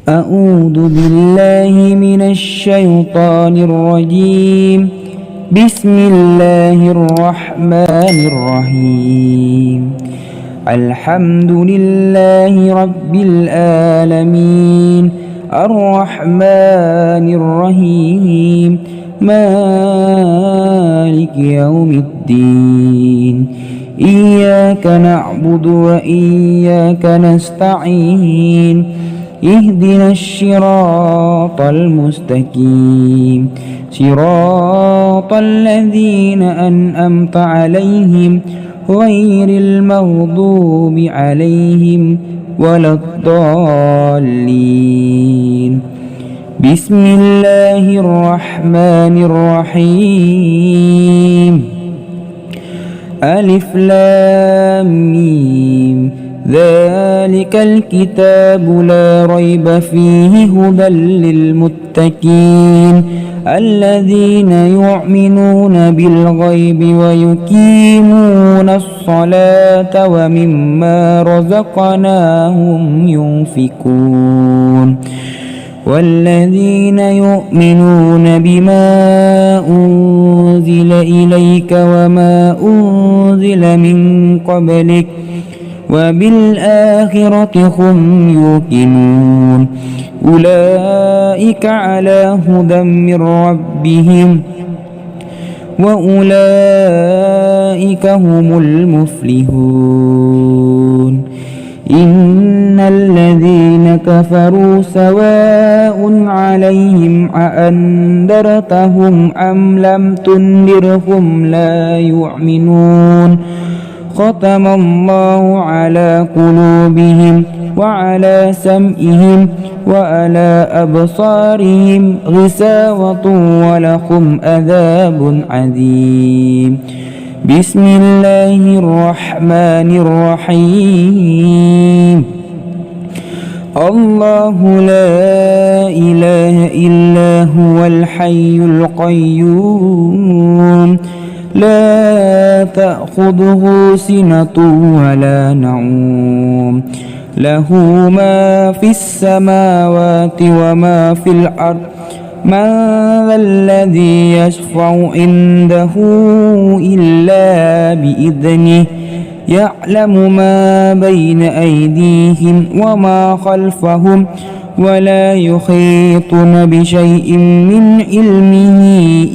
أعوذ بالله من الشيطان الرجيم. بسم الله الرحمن الرحيم. الحمد لله رب العالمين الرحمن الرحيم مالك يوم الدين. إياك نعبد وإياك نستعين. اهدنا الصراط المستقيم صراط الذين أنعمت عليهم غير المغضوب عليهم ولا الضالين. بسم الله الرحمن الرحيم. ألف لام ميم. ذلك الكتاب لا ريب فيه هدى للمتقين الذين يؤمنون بالغيب ويقيمون الصلاة ومما رزقناهم ينفقون والذين يؤمنون بما أنزل إليك وما أنزل من قبلك وبالآخرة هم يوقنون أولئك على هدى من ربهم وأولئك هم المفلحون. إن الذين كفروا سواء عليهم أأنذرتهم أم لم تنذرهم لا يؤمنون. ختم الله على قلوبهم وعلى سمعهم وعلى أبصارهم غشاوة ولهم عذاب عظيم. بسم الله الرحمن الرحيم. الله لا إله إلا هو الحي القيوم لا تأخذه سنة ولا نوم له ما في السماوات وما في الأرض من ذا الذي يشفع عنده إلا بإذنه يعلم ما بين أيديهم وما خلفهم ولا يحيطون بشيء من علمه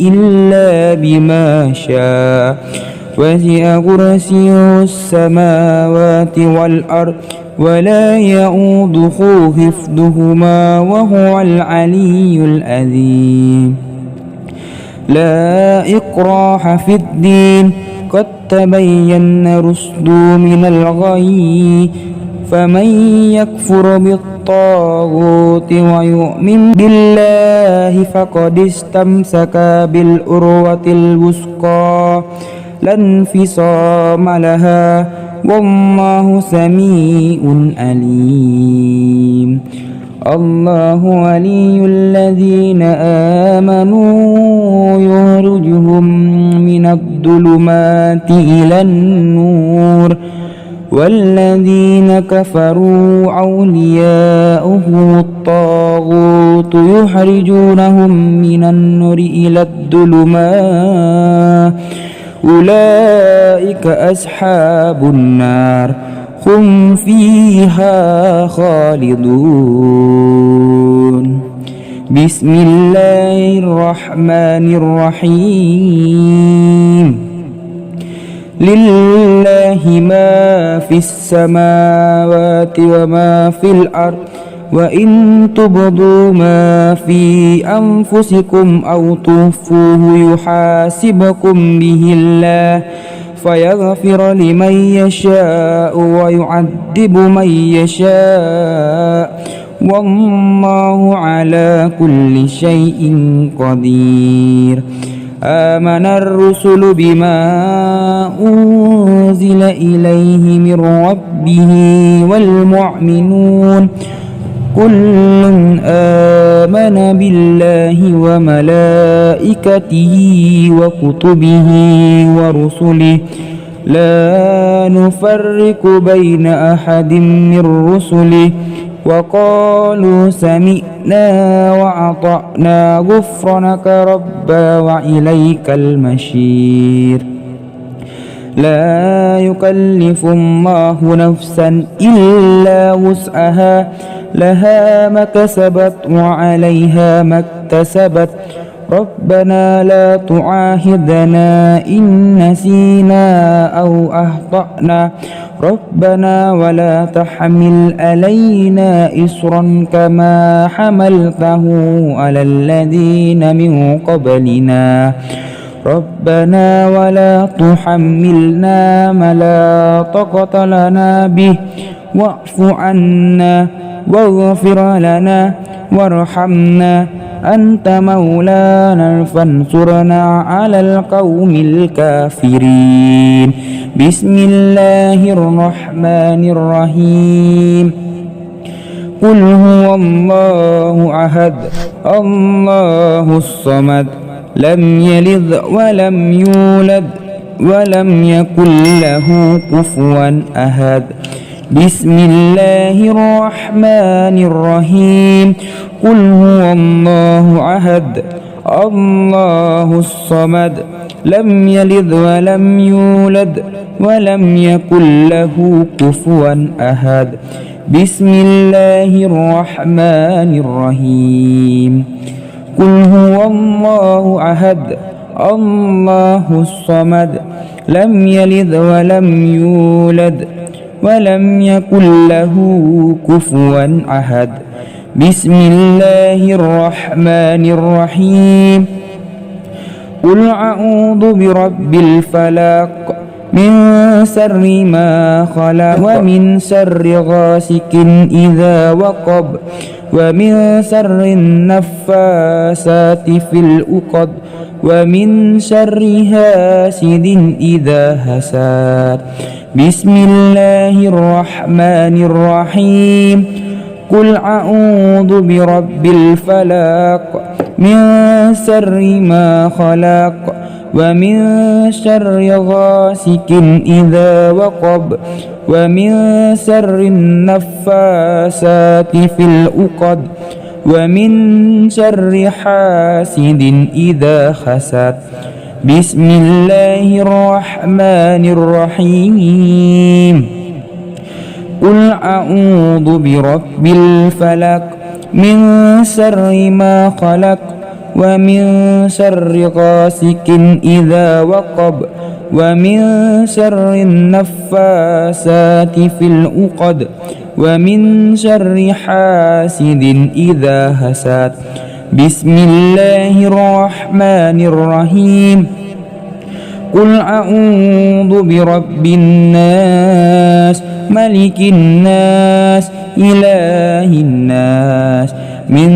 إلا بما شاء وسع كرسيه السماوات والأرض ولا يؤوده حفظهما وهو العلي العظيم. لا إكراه في الدين قد تبين الرشد من الغي فمن يكفر بالطاغوت ويؤمن بالله فقد استمسك بالعروة الوثقى لا انفصام لها والله سميع عليم. الله ولي الذين آمنوا يخرجهم من الظلمات إلى النور والذين كفروا أولياؤهم الطاغوت يخرجونهم من النور إلى الظلمات أولئك أصحاب النار هم فيها خالدون. بسم الله الرحمن الرحيم. لله ما في السماوات وما في الأرض وإن تبدوا ما في أنفسكم أو تخفوه يحاسبكم به الله فيغفر لمن يشاء ويعذب من يشاء والله على كل شيء قدير. آمن الرسل بما أنزل إليه من ربه والمؤمنون كل آمن بالله وملائكته وكتبه ورسله لا نفرق بين أحد من رسله وقالوا سمعنا وأطعنا غفرانك ربنا وإليك المصير لا يكلف الله نفسا إلا وسعها لها ما كسبت وعليها ما اكتسبت ربنا لا تعاهدنا إن نسينا أو أخطأنا ربنا ولا تحمل علينا إصرا كما حملته على الذين من قبلنا ربنا ولا تحملنا ما لا طاقة لنا به واعف عنا واغفر لنا وارحمنا أنت مولانا فانصرنا على القوم الكافرين بسم الله الرحمن الرحيم قل هو الله أحد الله الصمد لم يلد ولم يولد ولم يكن له كفوا أحد بسم الله الرحمن الرحيم قل هو الله أحد الله الصمد لم يلد ولم يولد ولم يكن له كفوا أحد بسم الله الرحمن الرحيم قل هو الله أحد الله الصمد لم يلد ولم يولد ولم يكن له كفوا أحد بسم الله الرحمن الرحيم قل أعوذ برب الفلق من شر ما خلق ومن شر غاسق إذا وقب ومن شر النفاسات في العقد ومن شر حاسد إذا حسد بسم الله الرحمن الرحيم قل أعوذ برب الفلق من شر ما خلق ومن شر غاسق إذا وقب ومن شر النفاسات في العقد ومن شر حاسد إذا حسد بسم الله الرحمن الرحيم قل أعوذ برب الفلق من شر ما خلق ومن شر غاسق إذا وقب ومن شر النفاسات في العقد ومن شر حاسد إذا حسد بسم الله الرحمن الرحيم قل أعوذ برب الناس ملك الناس إله الناس من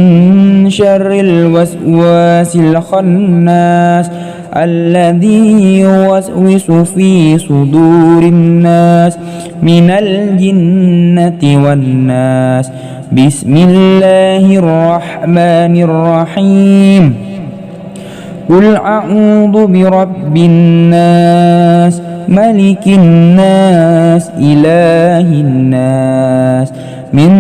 شر الوسواس الخناس الذي يوسوس في صدور الناس من الجنة والناس بسم الله الرحمن الرحيم قل أعوذ برب الناس ملك الناس إله الناس من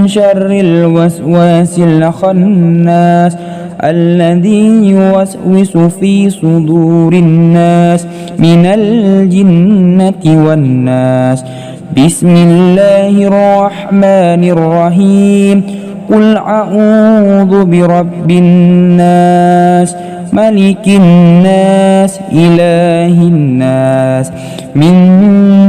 شر الوسواس الخناس الذي يوسوس في صدور الناس من الجنة والناس بسم الله الرحمن الرحيم قل أعوذ برب الناس ملك الناس إله الناس من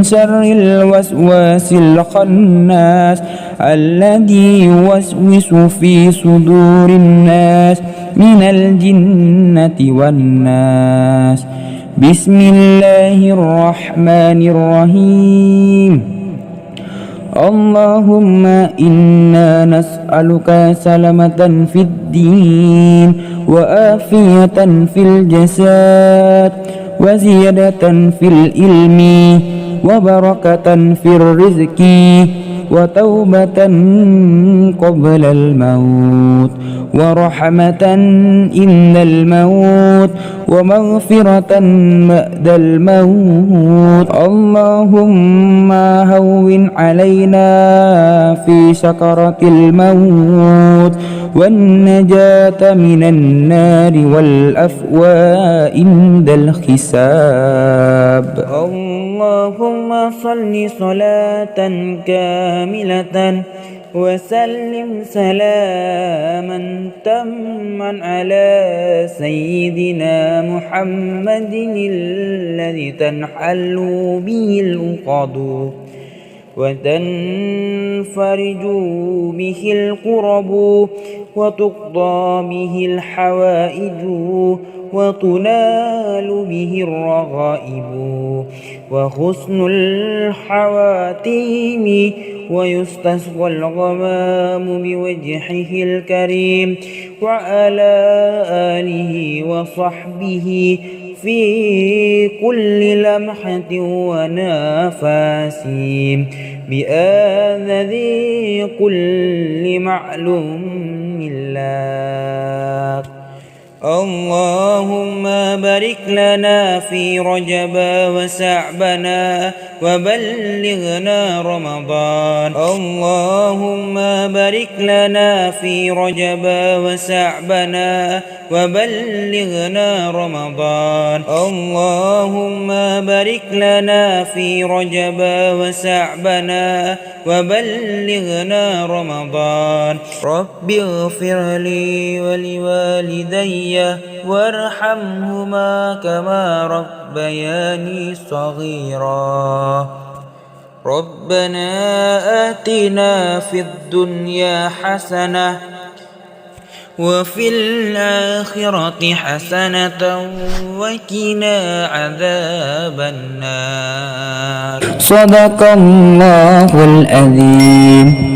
شر الوسواس الخناس الذي يوسوس في صدور الناس من الجنة والناس بسم الله الرحمن الرحيم اللهم إنا نسألك سلامة في الدين وآفية في الجسد وزيادة في العلم وبركة في الرزق وتوبة قبل الموت ورحمة إن الموت ومغفرة بعد الموت. اللهم هون علينا في سكرة الموت والنجاة من النار والأفواء عند الحساب. اللهم صل صلاة كاملة وسلم سلاما تاما على سيدنا محمد الذي تنحل به العقد وتنفرج به الكرب وتقضى به الحوائج وتنال به الرغائب وحسن الحواتيم ويستسقى الغمام بوجهه الكريم وعلى آله وصحبه في كل لمحة ونفس بآذذ كل معلوم لك. اللهم بارك لنا في رجب وشعبنا وبلغنا رمضان. اللهم بارك لنا في رجب وشعبنا وبلغنا رمضان. اللهم بارك لنا في رجب وشعبنا وبلغنا رمضان. رب اغفر لي ولوالدي وارحمهما كما ربياني صغيرا. ربنا آتنا في الدنيا حسنة وفي الآخرة حسنة وقنا عذاب النار. صدق الله العظيم.